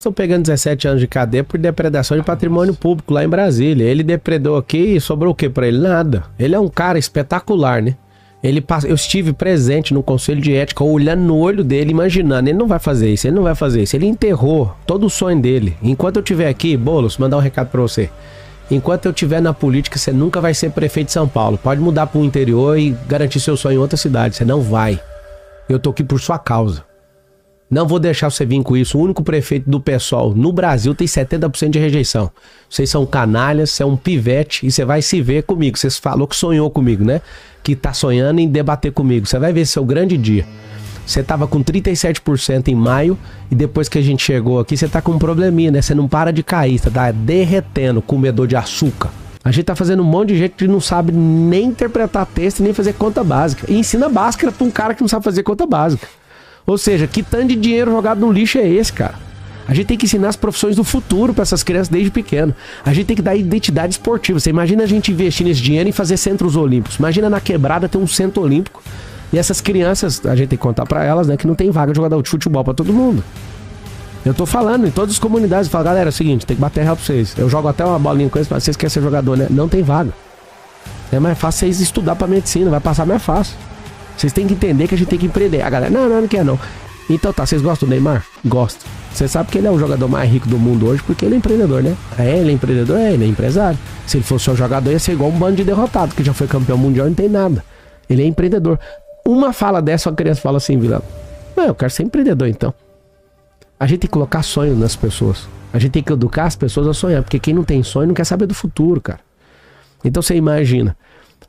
Estão pegando 17 anos de cadeia por depredação de patrimônio público lá em Brasília. Ele depredou aqui e sobrou o que pra ele? Nada. Ele é um cara espetacular, né? Eu estive presente no Conselho de Ética, olhando no olho dele, imaginando. Ele não vai fazer isso, ele não vai fazer isso. Ele enterrou todo o sonho dele. Enquanto eu estiver aqui, Boulos, mandar um recado pra você. Enquanto eu estiver na política, você nunca vai ser prefeito de São Paulo. Pode mudar pro interior e garantir seu sonho em outra cidade. Você não vai. Eu tô aqui por sua causa. Não vou deixar você vir com isso. O único prefeito do PSOL no Brasil tem 70% de rejeição. Vocês são canalhas, você é um pivete e você vai se ver comigo. Você falou que sonhou comigo, né? Que tá sonhando em debater comigo. Você vai ver seu grande dia. Você tava com 37% em maio e depois que a gente chegou aqui, você tá com um probleminha, né? Você não para de cair, você tá derretendo, comedor de açúcar. A gente tá fazendo um monte de gente que não sabe nem interpretar texto, nem fazer conta básica. E ensina Bhaskara pra um cara que não sabe fazer conta básica. Ou seja, que tanto de dinheiro jogado no lixo é esse, cara? A gente tem que ensinar as profissões do futuro para essas crianças desde pequeno. A gente tem que dar identidade esportiva. Você imagina a gente investir nesse dinheiro e fazer centros olímpicos. Imagina na quebrada ter um centro olímpico. E essas crianças, a gente tem que contar para elas, né, que não tem vaga de jogador de futebol para todo mundo. Eu tô falando em todas as comunidades. Eu falo, galera, é o seguinte, tem que bater real pra vocês. Eu jogo até uma bolinha com eles, vocês querem ser jogador, né? Não tem vaga. É mais fácil vocês estudar para medicina, vai passar mais fácil. Vocês têm que entender que a gente tem que empreender. A galera, não quer não. Então tá, vocês gostam do Neymar? Gosto. Você sabe que ele é o jogador mais rico do mundo hoje porque ele é empreendedor, né? Ele é empreendedor? Ele é empresário. Se ele fosse um jogador, ia ser igual um bando de derrotado, que já foi campeão mundial e não tem nada. Ele é empreendedor. Uma fala dessa, uma criança fala assim, Vila, eu quero ser empreendedor então. A gente tem que colocar sonho nas pessoas. A gente tem que educar as pessoas a sonhar, porque quem não tem sonho não quer saber do futuro, cara. Então você imagina.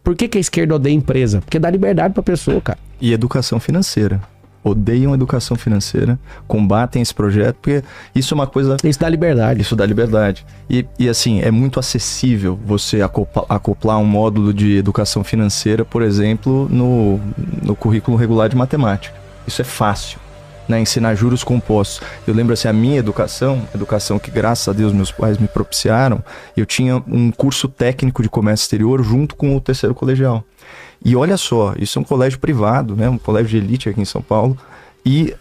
Por que a esquerda odeia empresa? Porque dá liberdade pra pessoa, cara. E educação financeira. Odeiam educação financeira, combatem esse projeto, porque isso é uma coisa... Isso dá liberdade. Isso dá liberdade. E assim, é muito acessível você acoplar um módulo de educação financeira, por exemplo, no currículo regular de matemática. Isso é fácil, né? Ensinar juros compostos. Eu lembro assim, a minha educação que graças a Deus meus pais me propiciaram, eu tinha um curso técnico de comércio exterior junto com o terceiro colegial. E olha só, isso é um colégio privado, né? Um colégio de elite aqui em São Paulo. E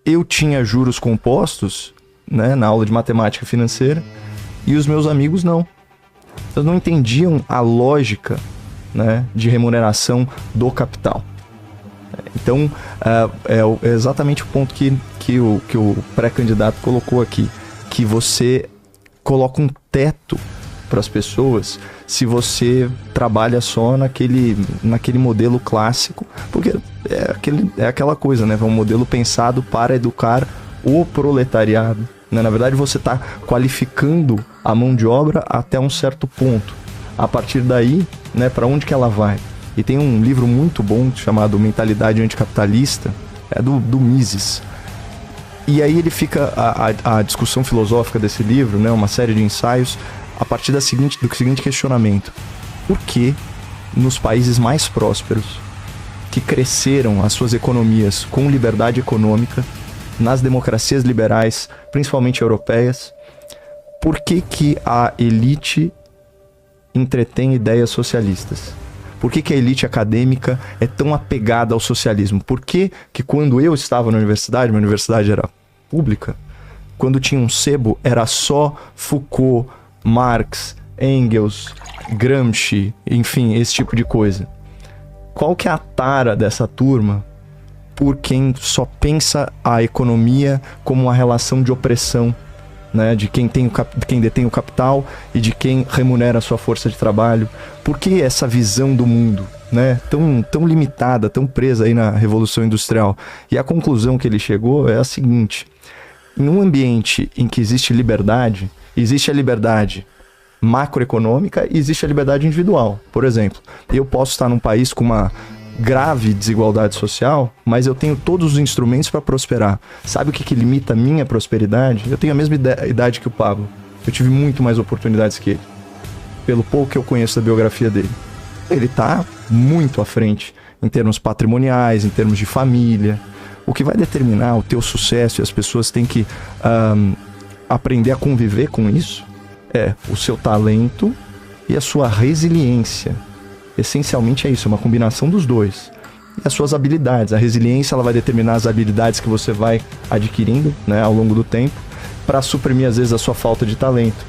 eu tinha juros compostos, né, na aula de matemática financeira e os meus amigos não. Eles não entendiam a lógica, né, de remuneração do capital. Então, é exatamente o ponto que o pré-candidato colocou aqui. Que você coloca um teto para as pessoas se você trabalha só naquele modelo clássico, porque é aquela coisa, né? É um modelo pensado para educar o proletariado, né? Na verdade, você está qualificando a mão de obra até um certo ponto. A partir daí, né, para onde que ela vai? E tem um livro muito bom chamado Mentalidade Anticapitalista, do Mises. E aí ele fica a discussão filosófica desse livro, né, uma série de ensaios, a partir do seguinte questionamento: por que nos países mais prósperos, que cresceram as suas economias com liberdade econômica, nas democracias liberais, principalmente europeias, por que a elite entretém ideias socialistas? Por que a elite acadêmica é tão apegada ao socialismo? Por que quando eu estava na universidade, minha universidade era pública, quando tinha um sebo, era só Foucault, Marx, Engels, Gramsci, enfim, esse tipo de coisa. Qual que é a tara dessa turma por quem só pensa a economia como uma relação de opressão, né, de quem detém o capital e de quem remunera a sua força de trabalho? Por que essa visão do mundo, né, tão limitada, tão presa aí na Revolução Industrial? E a conclusão que ele chegou é a seguinte: em um ambiente em que existe liberdade, existe a liberdade macroeconômica e existe a liberdade individual. Por exemplo, eu posso estar num país com uma grave desigualdade social, mas eu tenho todos os instrumentos para prosperar. Sabe o que limita a minha prosperidade? Eu tenho a mesma idade que o Pablo. Eu tive muito mais oportunidades que ele. Pelo pouco que eu conheço da biografia dele. Ele está muito à frente em termos patrimoniais, em termos de família. O que vai determinar o teu sucesso, e as pessoas têm que aprender a conviver com isso, é o seu talento e a sua resiliência. Essencialmente é isso, é uma combinação dos dois. e as suas habilidades. A resiliência, ela vai determinar as habilidades que você vai adquirindo, né, ao longo do tempo, para suprimir, às vezes, a sua falta de talento.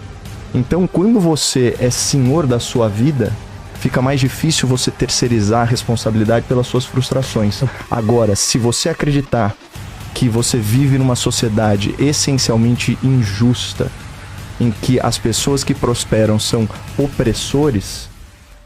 Então, quando você é senhor da sua vida, fica mais difícil você terceirizar a responsabilidade pelas suas frustrações. Agora, se você acreditar que você vive numa sociedade essencialmente injusta, em que as pessoas que prosperam são opressores,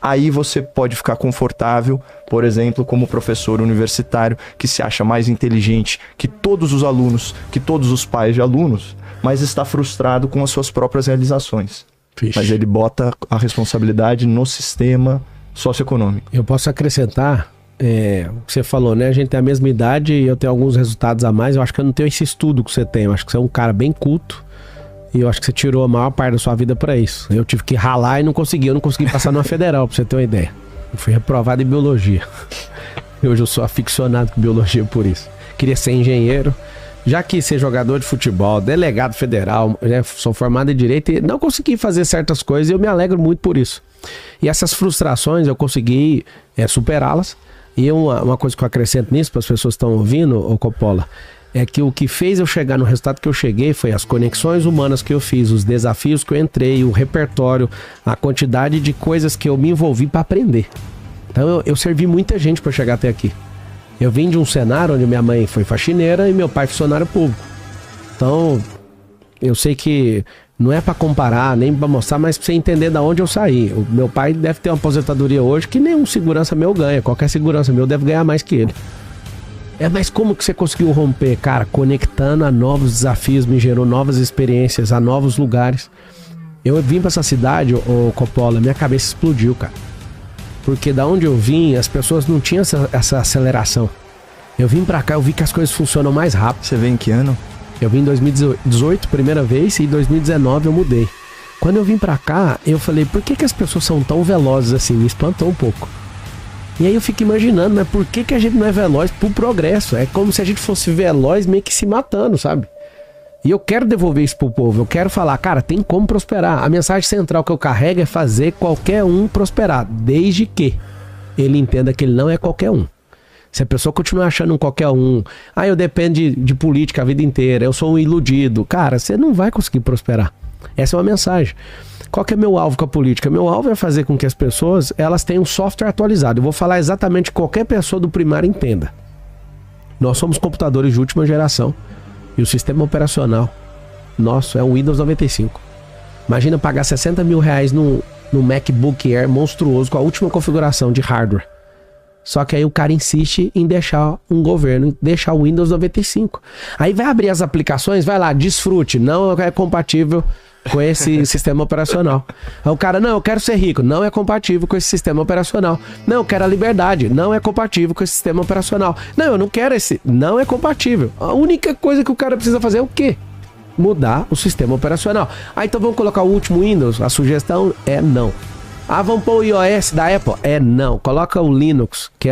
aí você pode ficar confortável, por exemplo, como professor universitário que se acha mais inteligente que todos os alunos, que todos os pais de alunos, mas está frustrado com as suas próprias realizações. Vixe. Mas ele bota a responsabilidade no sistema socioeconômico. Eu posso acrescentar, o que você falou, né? A gente tem a mesma idade e eu tenho alguns resultados a mais. Eu acho que eu não tenho esse estudo que você tem. Eu acho que você é um cara bem culto. E eu acho que você tirou a maior parte da sua vida pra isso. Eu tive que ralar e não consegui. Eu não consegui passar numa federal, pra você ter uma ideia. Eu fui reprovado em biologia. E hoje eu sou aficionado com biologia por isso. Queria ser engenheiro. Já quis ser jogador de futebol, delegado federal, né? Sou formado em Direito e não consegui fazer certas coisas e eu me alegro muito por isso. E essas frustrações eu consegui superá-las. E uma coisa que eu acrescento nisso, para as pessoas que estão ouvindo, ô Coppola, é que o que fez eu chegar no resultado que eu cheguei foi as conexões humanas que eu fiz, os desafios que eu entrei, o repertório, a quantidade de coisas que eu me envolvi para aprender. Então eu servi muita gente para chegar até aqui. Eu vim de um cenário onde minha mãe foi faxineira e meu pai funcionário público. Então eu sei que não é para comparar, nem para mostrar, mas para você entender de onde eu saí. O meu pai deve ter uma aposentadoria hoje que nenhum segurança meu ganha. Qualquer segurança meu deve ganhar mais que ele. Mas como que você conseguiu romper? Cara, conectando a novos desafios, me gerou novas experiências, a novos lugares. Eu vim pra essa cidade, ô Coppola, minha cabeça explodiu, cara. Porque da onde eu vim, as pessoas não tinham essa aceleração. Eu vim pra cá, eu vi que as coisas funcionam mais rápido. Você veio em que ano? Eu vim em 2018, primeira vez, e em 2019 eu mudei. Quando eu vim pra cá, eu falei, por que as pessoas são tão velozes assim? Me espantou um pouco. E aí eu fico imaginando, mas por que a gente não é veloz pro progresso? É como se a gente fosse veloz meio que se matando, sabe? E eu quero devolver isso pro povo, eu quero falar, cara, tem como prosperar. A mensagem central que eu carrego é fazer qualquer um prosperar, desde que ele entenda que ele não é qualquer um. Se a pessoa continuar achando um qualquer um, eu dependo de política a vida inteira, eu sou um iludido, cara, você não vai conseguir prosperar. Essa é uma mensagem. Qual que é meu alvo com a política? Meu alvo é fazer com que as pessoas, elas tenham software atualizado. Eu vou falar exatamente que qualquer pessoa do primário entenda. Nós somos computadores de última geração. E o sistema operacional nosso é o Windows 95. Imagina pagar 60 mil reais no MacBook Air monstruoso com a última configuração de hardware. Só que aí o cara insiste em deixar um governo, deixar o Windows 95. Aí vai abrir as aplicações, vai lá, desfrute, não é compatível com esse sistema operacional. Aí o cara, não, eu quero ser rico, não é compatível com esse sistema operacional. Não, eu quero a liberdade, não é compatível com esse sistema operacional. Não, eu não quero esse, não é compatível. A única coisa que o cara precisa fazer é o quê? Mudar o sistema operacional. Então vamos colocar o último Windows? A sugestão é não. Vamos pôr o iOS da Apple? Não. Coloca o Linux, que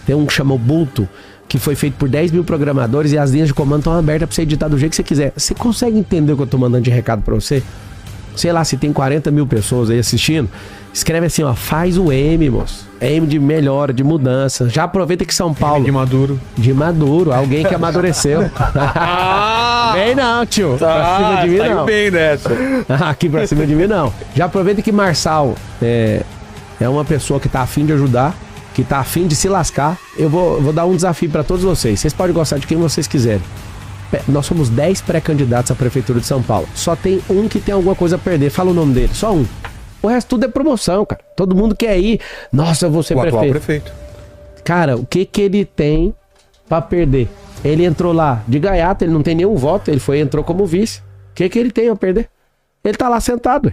tem um que chama Ubuntu, que foi feito por 10 mil programadores e as linhas de comando estão abertas para você editar do jeito que você quiser. Você consegue entender o que eu tô mandando de recado para você? Sei lá, se tem 40 mil pessoas aí assistindo, escreve assim, faz o M, moço. M de melhora, de mudança. Já aproveita que São Paulo... M de maduro. De maduro, alguém que amadureceu. Vem não, tio. Pra cima de mim não. Bem nessa. Aqui pra cima de mim não. Já aproveita que Marçal é uma pessoa que tá afim de ajudar, que tá afim de se lascar. Eu vou dar um desafio pra todos vocês. Vocês podem gostar de quem vocês quiserem. Nós somos 10 pré-candidatos à Prefeitura de São Paulo. Só tem um que tem alguma coisa a perder. Fala o nome dele, só um. O resto tudo é promoção, cara. Todo mundo quer ir. Nossa, eu vou ser prefeito. Atual prefeito. Cara, o que ele tem pra perder? Ele entrou lá de gaiato, ele não tem nenhum voto, entrou como vice. O que ele tem a perder? Ele tá lá sentado.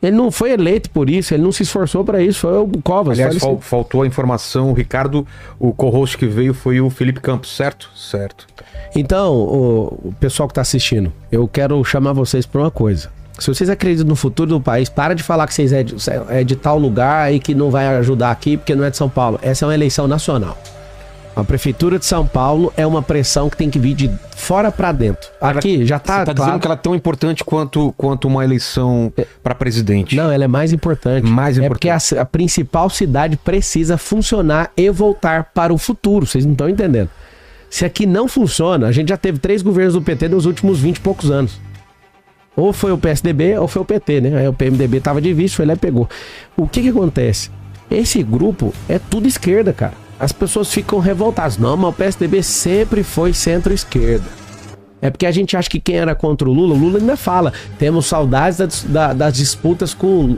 Ele não foi eleito por isso, ele não se esforçou pra isso, foi o Covas. Aliás, faltou a informação, o Ricardo, o co-host que veio foi o Felipe Campos, certo? Certo. Então, o pessoal que tá assistindo, eu quero chamar vocês pra uma coisa. Se vocês acreditam no futuro do país, para de falar que vocês é de tal lugar e que não vai ajudar aqui porque não é de São Paulo. Essa é uma eleição nacional. A Prefeitura de São Paulo é uma pressão que tem que vir de fora para dentro. Aqui já tá, Você tá claro. dizendo que ela é tão importante quanto uma eleição para presidente. Não, ela é mais importante. Mais É porque a principal cidade precisa funcionar e voltar para o futuro. Vocês não estão entendendo. Se aqui não funciona, a gente já teve 3 governos do PT nos últimos 20 e poucos anos. Ou foi o PSDB ou foi o PT, né? Aí o PMDB tava de vice, foi lá e pegou. O que acontece? Esse grupo é tudo esquerda, cara. As pessoas ficam revoltadas. Não, mas o PSDB sempre foi centro-esquerda. É porque a gente acha que quem era contra o Lula ainda fala. Temos saudades das disputas com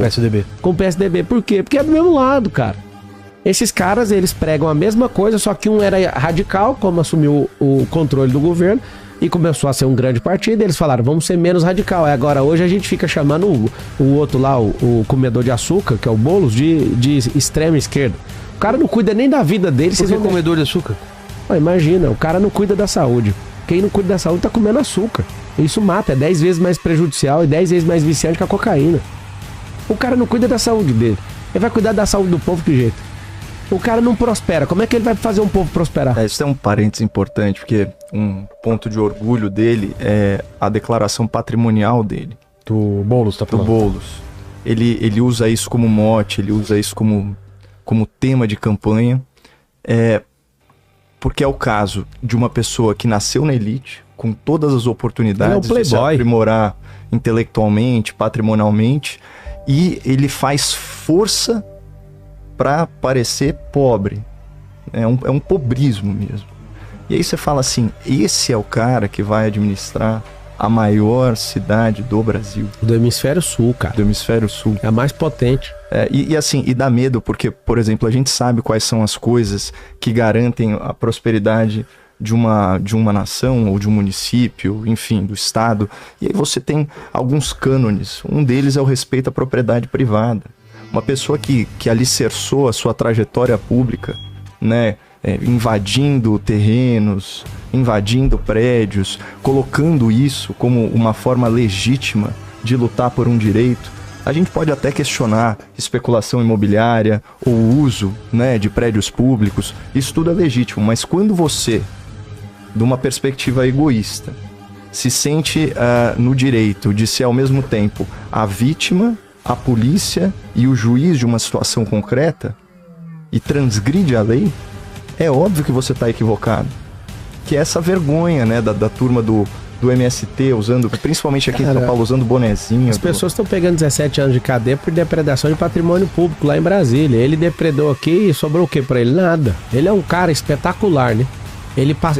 PSDB. com o PSDB. Por quê? Porque é do mesmo lado, cara. Esses caras, eles pregam a mesma coisa, só que um era radical, como assumiu o controle do governo, e começou a ser um grande partido, eles falaram, vamos ser menos radical. Agora, hoje a gente fica chamando o outro lá, o comedor de açúcar, que é o Boulos, de extrema esquerda. O cara não cuida nem da vida dele. Por que comedor de açúcar? Imagina, o cara não cuida da saúde. Quem não cuida da saúde tá comendo açúcar. Isso mata, é 10 vezes mais prejudicial e 10 vezes mais viciante que a cocaína. O cara não cuida da saúde dele. Ele vai cuidar da saúde do povo de que jeito? O cara não prospera. Como é que ele vai fazer um povo prosperar? Isso é um parênteses importante, porque um ponto de orgulho dele é a declaração patrimonial dele. Do Boulos, tá Do falando? Boulos. Ele usa isso como mote, ele usa isso como tema de campanha. Porque é o caso de uma pessoa que nasceu na elite, com todas as oportunidades de se aprimorar intelectualmente, patrimonialmente, e ele faz força para parecer pobre. É um pobrismo mesmo. E aí você fala assim, esse é o cara que vai administrar a maior cidade do Brasil. Do hemisfério sul, cara. Do hemisfério sul. É a mais potente. E dá medo porque, por exemplo, a gente sabe quais são as coisas que garantem a prosperidade de uma nação ou de um município, enfim, do estado. E aí você tem alguns cânones. Um deles é o respeito à propriedade privada. Uma pessoa que alicerçou a sua trajetória pública, né, invadindo terrenos, invadindo prédios, colocando isso como uma forma legítima de lutar por um direito. A gente pode até questionar especulação imobiliária ou uso, né, de prédios públicos. Isso tudo é legítimo, mas quando você, de uma perspectiva egoísta, se sente no direito de ser ao mesmo tempo a vítima, a polícia e o juiz de uma situação concreta e transgride a lei, é óbvio que você está equivocado. Que é essa vergonha, né, da turma do MST, usando, principalmente aqui em São Paulo, usando bonezinho. As pessoas estão pegando 17 anos de cadeia por depredação de patrimônio público lá em Brasília. Ele depredou aqui e sobrou o que pra ele? Nada. Ele é um cara espetacular, né?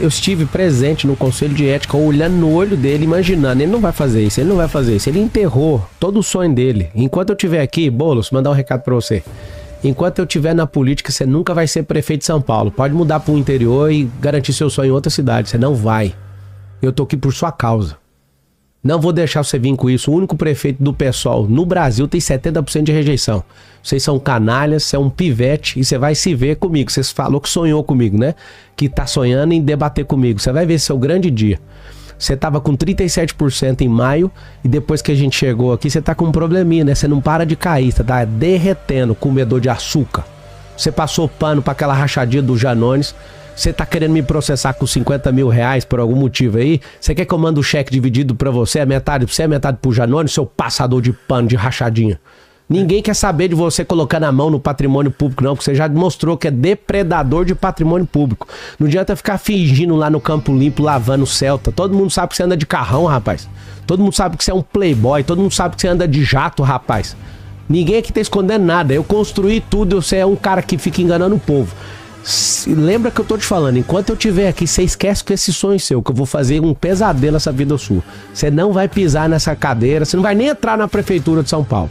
Eu estive presente no Conselho de Ética, olhando no olho dele, imaginando, ele não vai fazer isso, ele não vai fazer isso. Ele enterrou todo o sonho dele. Enquanto eu estiver aqui, Boulos, mandar um recado pra você. Enquanto eu estiver na política, você nunca vai ser prefeito de São Paulo. Pode mudar pro interior e garantir seu sonho em outra cidade. Você não vai. Eu tô aqui por sua causa. Não vou deixar você vir com isso. O único prefeito do PSOL no Brasil tem 70% de rejeição. Vocês são canalhas, você é um pivete e você vai se ver comigo. Você falou que sonhou comigo, né? Que tá sonhando em debater comigo. Você vai ver seu grande dia. Você tava com 37% em maio e depois que a gente chegou aqui, você tá com um probleminha, né? Você não para de cair, você tá derretendo, comedor de açúcar. Você passou pano pra aquela rachadinha do Janones. Você tá querendo me processar com 50 mil reais por algum motivo aí? Você quer que eu mande o cheque dividido pra você? É metade pra você, é metade pro Janones, seu passador de pano, de rachadinha. Ninguém quer saber de você colocando a mão no patrimônio público, não, porque você já mostrou que é depredador de patrimônio público. Não adianta ficar fingindo lá no Campo Limpo, lavando Celta. Todo mundo sabe que você anda de carrão, rapaz. Todo mundo sabe que você é um playboy. Todo mundo sabe que você anda de jato, rapaz. Ninguém aqui tá escondendo nada. Eu construí tudo, você é um cara que fica enganando o povo. Lembra que eu tô te falando, enquanto eu estiver aqui, você esquece que esse sonho seu, que eu vou fazer um pesadelo nessa vida sua. Você não vai pisar nessa cadeira, você não vai nem entrar na prefeitura de São Paulo.